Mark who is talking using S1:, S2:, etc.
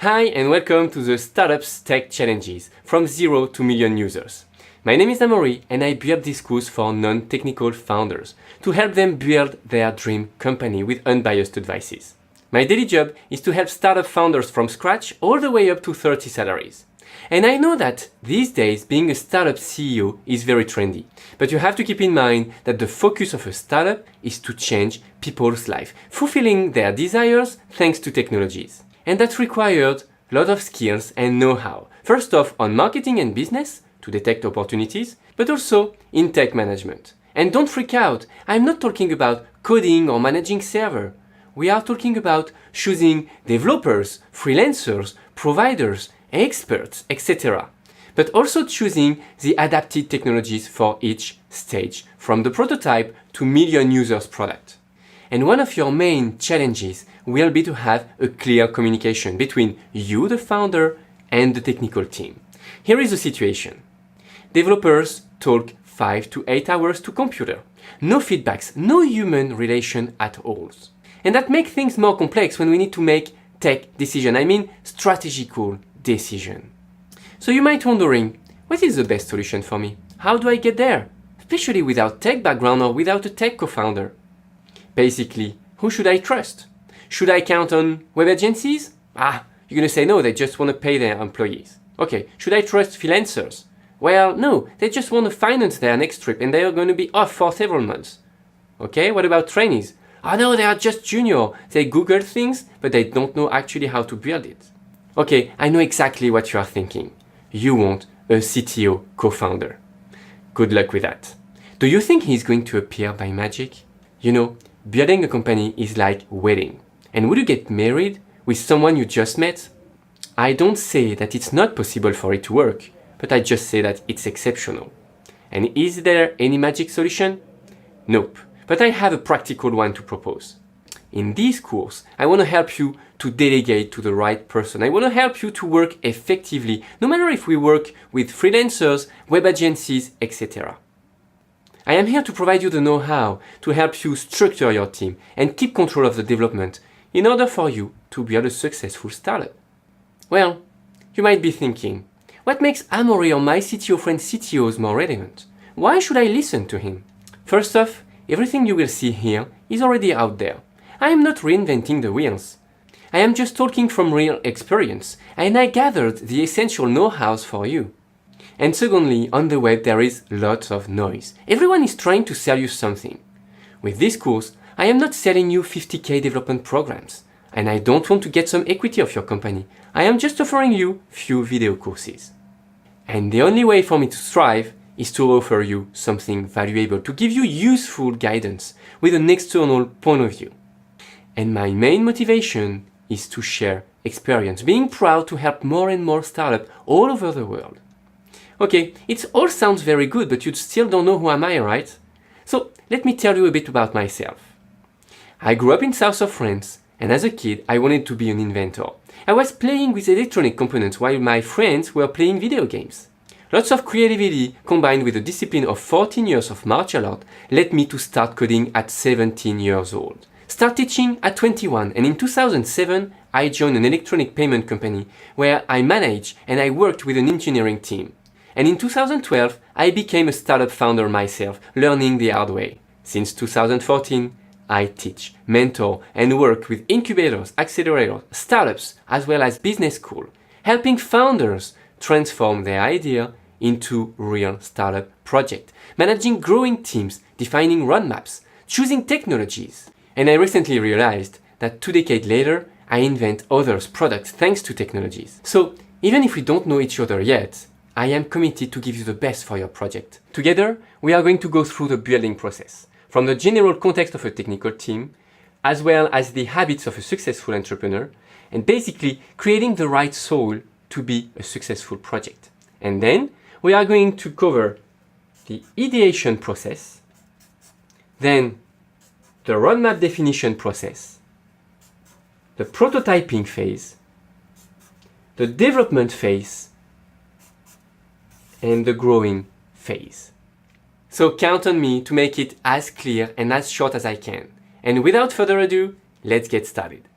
S1: Hi and welcome to the Startups Tech Challenges from 0 to million users. My name is Amaury and I build these courses for non-technical founders to help them build their dream company with unbiased advices. My daily job is to help startup founders from scratch all the way up to 30 salaries. And I know that these days being a startup CEO is very trendy, but you have to keep in mind that the focus of a startup is to change people's life, fulfilling their desires thanks to technologies. And that required a lot of skills and know-how. First off, on marketing and business to detect opportunities, but also in tech management. And don't freak out, I'm not talking about coding or managing server. We are talking about choosing developers, freelancers, providers, experts, etc. But also choosing the adapted technologies for each stage, from the prototype to million users product. And one of your main challenges will be to have a clear communication between you, the founder, and the technical team. Here is the situation. Developers talk 5 to 8 hours to computer. No feedbacks, no human relation at all. And that makes things more complex when we need to make tech decision. I mean strategical decision. So you might wondering, what is the best solution for me? How do I get there? Especially without tech background or without a tech co-founder. Basically, who should I trust? Should I count on web agencies? You're gonna say no, they just want to pay their employees. Okay, should I trust freelancers? Well, no, they just want to finance their next trip and they are going to be off for several months. Okay, what about trainees? No, they are just junior. They Google things, but they don't know actually how to build it. Okay, I know exactly what you are thinking. You want a CTO co-founder. Good luck with that. Do you think he's going to appear by magic? You know, building a company is like wedding. And would you get married with someone you just met? I don't say that it's not possible for it to work, but I just say that it's exceptional. And is there any magic solution? Nope, but I have a practical one to propose. In this course, I want to help you to delegate to the right person. I want to help you to work effectively, no matter if we work with freelancers, web agencies, etc. I am here to provide you the know-how to help you structure your team and keep control of the development in order for you to build a successful startup. Well, you might be thinking, what makes Amaury or MyCTOfriend CTOs more relevant? Why should I listen to him? First off, everything you will see here is already out there. I am not reinventing the wheels. I am just talking from real experience, and I gathered the essential know-hows for you. And secondly, on the web there is lots of noise. Everyone is trying to sell you something. With this course, I am not selling you 50k development programs, and I don't want to get some equity of your company. I am just offering you few video courses. And the only way for me to strive is to offer you something valuable, to give you useful guidance with an external point of view. And my main motivation is to share experience, being proud to help more and more startups all over the world. Okay, it all sounds very good, but you still don't know who am I, right? So let me tell you a bit about myself. I grew up in south of France, and as a kid I wanted to be an inventor. I was playing with electronic components while my friends were playing video games. Lots of creativity combined with the discipline of 14 years of martial art led me to start coding at 17 years old. Start teaching at 21, and in 2007 I joined an electronic payment company where I managed and I worked with an engineering team. And in 2012 I became a startup founder myself, learning the hard way. Since 2014 I teach, mentor and work with incubators, accelerators, startups as well as business school, helping founders transform their idea into real startup project, managing growing teams, defining roadmaps, choosing technologies. And I recently realized that 2 decades later, I invent others' products thanks to technologies. So even if we don't know each other yet, I am committed to give you the best for your project. Together, we are going to go through the building process, from the general context of a technical team, as well as the habits of a successful entrepreneur, and basically creating the right soul to be a successful project. And then we are going to cover the ideation process, then the roadmap definition process, the prototyping phase, the development phase, and the growing phase. So count on me to make it as clear and as short as I can. And without further ado, let's get started.